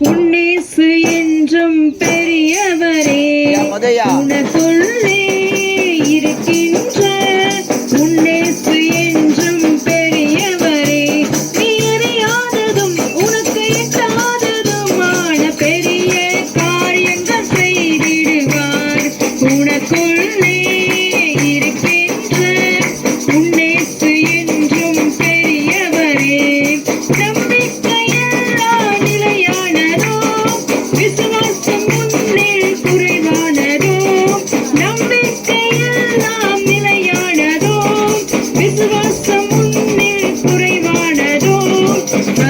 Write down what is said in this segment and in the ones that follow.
உன்னேசு என்றும் பெரியவரே உனக்குள்ளே இருக்கின்ற உன்னேசு என்றும் பெரியவரே நீ அறியாததும் உனக்கு எட்டாததுமான பெரிய காரியங்கள் செய்திடுவார் உனக்குள்ளே இருக்கின்ற உன்னேசு என்றும் பெரியவரே நம்பிக்கையெல்லாம் நிலையானதோ விசுவாசம் உன்னில் குறைவானதோ நம்பிக்கையெல்லாம் நிலையானதோ விசுவாசம் உன்னில் குறைவானதோ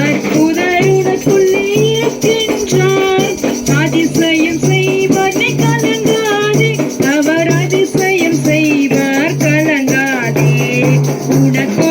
அற்புதர் உனக்குள்ளே இருக்கின்றார் அதிசயம் செய்வார் நீ கலங்காதே அவர் அதிசயம் செய்வார் கலங்காதே உனக்கு